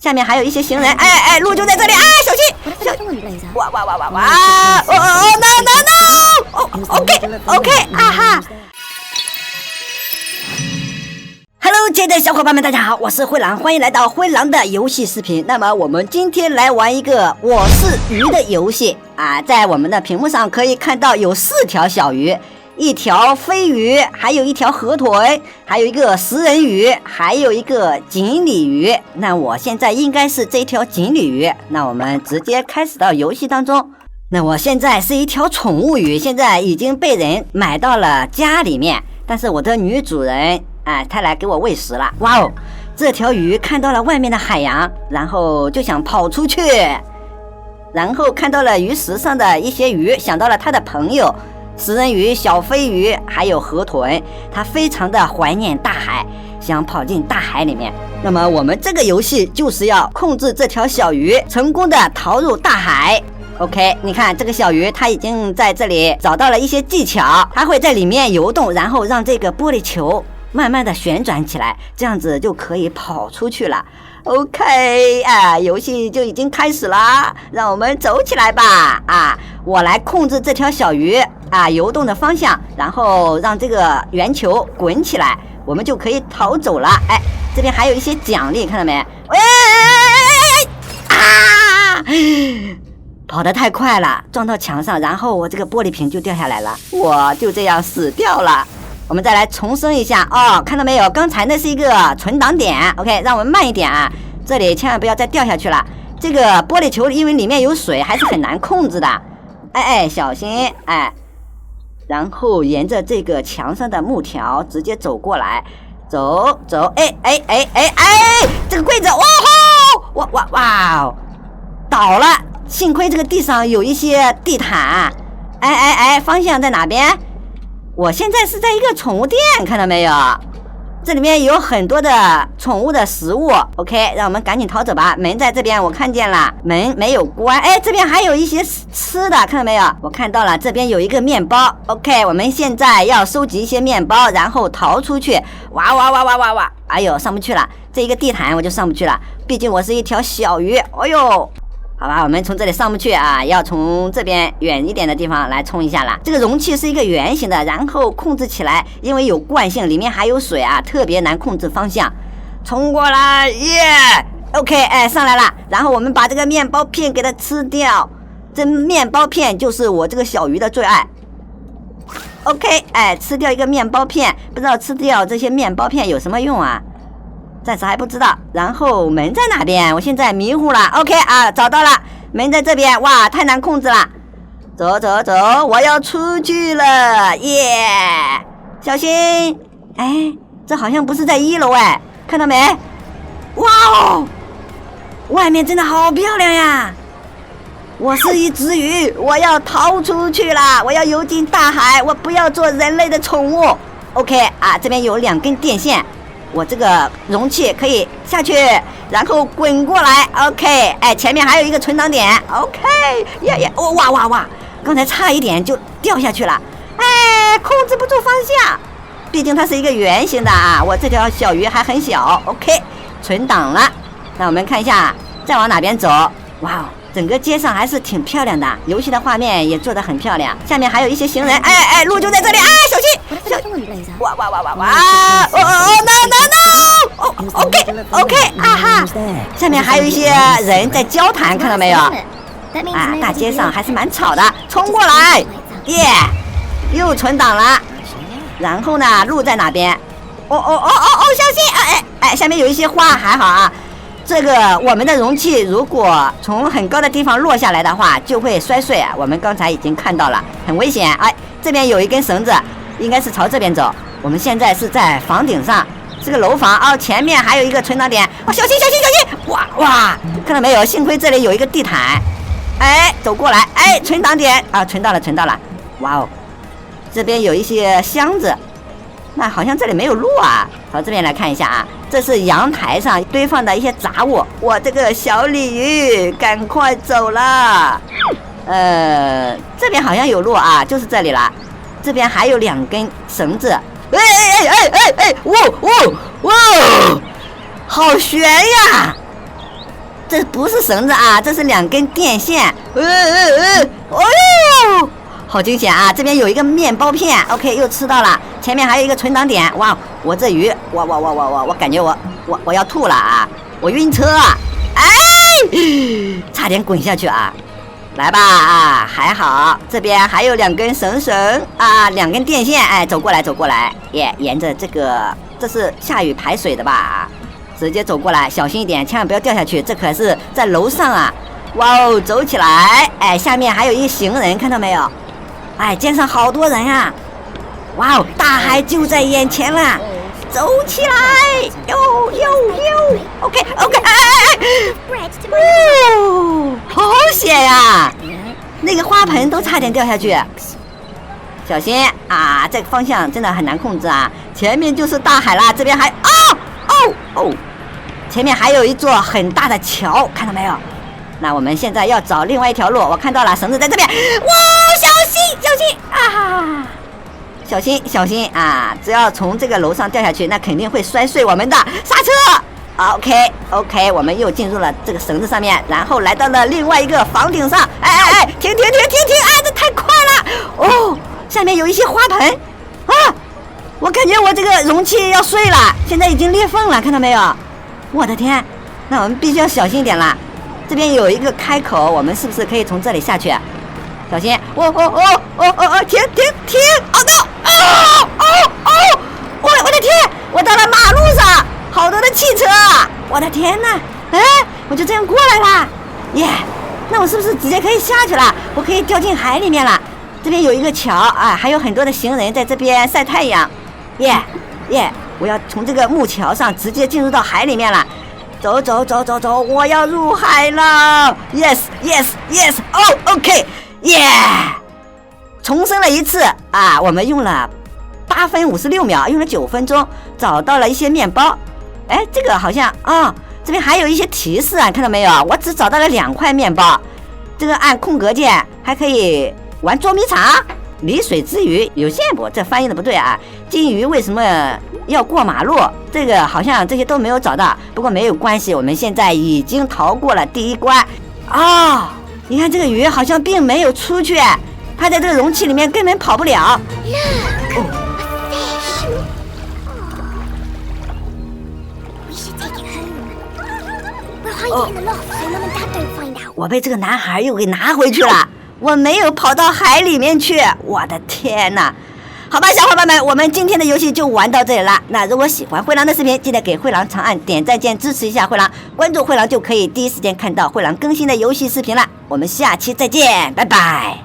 下面还有一些行人，路就在这里，小心！哇！OK，啊哈 ！Hello， 亲爱的小伙伴们，大家好，我是灰狼，欢迎来到灰狼的游戏视频。那么我们今天来玩一个我是鱼的游戏啊，在我们的屏幕上可以看到有4条小鱼。一条飞鱼，还有一条河豚，还有一个食人鱼，还有一个锦鲤鱼。那我现在应该是这条锦鲤鱼。那我们直接开始到游戏当中。那我现在是一条宠物鱼，现在已经被人买到了家里面，但是我的女主人她来给我喂食了。哇哦，这条鱼看到了外面的海洋，然后就想跑出去，然后看到了鱼食上的一些鱼，想到了他的朋友食人鱼、小飞鱼还有河豚，他非常的怀念大海，想跑进大海里面。那么我们这个游戏就是要控制这条小鱼成功的逃入大海。 OK， 你看这个小鱼它已经在这里找到了一些技巧，它会在里面游动，然后让这个玻璃球慢慢的旋转起来，这样子就可以跑出去了。OK， 游戏就已经开始了，让我们走起来吧。我来控制这条小鱼游动的方向，然后让这个圆球滚起来，我们就可以逃走了。这边还有一些奖励，看到没？跑得太快了，撞到墙上，然后我这个玻璃瓶就掉下来了，我就这样死掉了。我们再来重申一下看到没有？刚才那是一个存档点 ，OK， 让我们慢一点啊，这里千万不要再掉下去了。这个玻璃球因为里面有水，还是很难控制的。小心然后沿着这个墙上的木条直接走过来，走，这个柜子，哇，倒了，幸亏这个地上有一些地毯。方向在哪边？我现在是在一个宠物店，看到没有？这里面有很多的宠物的食物。OK， 让我们赶紧逃走吧。门在这边，我看见了，门没有关。这边还有一些吃的，看到没有？我看到了，这边有一个面包。OK， 我们现在要收集一些面包，然后逃出去。哇！哎呦，上不去了，这一个地毯我就上不去了，毕竟我是一条小鱼。哎呦！好吧，我们从这里上不去要从这边远一点的地方来冲一下了。这个容器是一个圆形的，然后控制起来，因为有惯性，里面还有水特别难控制方向。冲过来，OK， 上来了。然后我们把这个面包片给它吃掉，这面包片就是我这个小鱼的最爱。OK， 吃掉一个面包片，不知道吃掉这些面包片有什么用啊？暂时还不知道。然后门在哪边？我现在迷糊了。OK 找到了，门在这边。哇，太难控制了。走，我要出去了，小心！这好像不是在1楼看到没？哇哦，外面真的好漂亮呀！我是一只鱼，我要逃出去了，我要游进大海，我不要做人类的宠物。OK 这边有2根电线。我这个容器可以下去，然后滚过来。OK， 前面还有一个存档点。OK， 哇！刚才差一点就掉下去了，控制不住方向，毕竟它是一个圆形的我这条小鱼还很小。OK， 存档了。那我们看一下，再往哪边走？哇，整个街上还是挺漂亮的，游戏的画面也做得很漂亮。下面还有一些行人，路就在这里，小心！哇！OK， 下面还有一些人在交谈，看到没有？大街上还是蛮吵的，冲过来，又存档了。然后呢，路在哪边？小心！下面有一些花，还好这个我们的容器如果从很高的地方落下来的话，就会摔碎我们刚才已经看到了，很危险。这边有一根绳子，应该是朝这边走。我们现在是在房顶上，是个楼房前面还有一个存档点。小心！哇！看到没有？幸亏这里有一个地毯。走过来，存档点存到了。哇哦，这边有一些箱子。那好像这里没有路朝这边来看一下这是阳台上堆放的一些杂物。我这个小鲤鱼赶快走了。这边好像有路就是这里了。这边还有2根绳子。哇，好悬呀！这不是绳子啊，这是2根电线。哦呦，好惊险啊！这边有一个面包片 ，OK， 又吃到了。前面还有一个存档点，哇！我这鱼，我感觉我要吐了啊！我晕车，哎，差点滚下去啊！来吧啊，还好这边还有2根绳啊，2根电线，哎，走过来，沿着这个，这是下雨排水的吧？直接走过来，小心一点，千万不要掉下去，这可是在楼上啊！哇哦，走起来，哎，下面还有一个行人，看到没有？哎，街上好多人啊！哇哦，大海就在眼前了，走起来，呦 ，OK， 哦，好险呀！那个花盆都差点掉下去，小心啊！这个方向真的很难控制啊！前面就是大海啦，这边还前面还有一座很大的桥，看到没有？那我们现在要找另外一条路，我看到了绳子在这边，哇，小心啊！小心啊！只要从这个楼上掉下去，那肯定会摔碎我们的。刹车 ，OK， 我们又进入了这个绳子上面，然后来到了另外一个房顶上。哎，停！啊，这太快了！哦，下面有一些花盆啊，我感觉我这个容器要碎了，现在已经裂缝了，看到没有？我的天，那我们必须要小心一点啦。这边有一个开口，我们是不是可以从这里下去？小心！停！我的天！我到了马路上，好多的汽车！我的天哪！哎，我就这样过来了，耶！那我是不是直接可以下去了？我可以掉进海里面了。这边有一个桥啊，还有很多的行人在这边晒太阳，耶！我要从这个木桥上直接进入到海里面了。走，我要入海了 ！Yes， OK， 耶！重生了一次啊！我们用了8分56秒，用了9分钟，找到了一些面包。哎，这个好像这边还有一些提示啊，看到没有？我只找到了2块面包。这个按空格键还可以玩捉迷藏。离水之鱼有线不？这翻译的不对啊！金鱼为什么要过马路？这个好像这些都没有找到，不过没有关系，我们现在已经逃过了第1关。你看这个鱼好像并没有出去，它在这个容器里面根本跑不了。我被这个男孩又给拿回去了，我没有跑到海里面去，我的天哪！好吧，小伙伴们，我们今天的游戏就玩到这里了。那如果喜欢慧郎的视频，记得给慧郎长按点赞键支持一下慧郎，关注慧郎就可以第一时间看到慧郎更新的游戏视频了。我们下期再见，拜拜。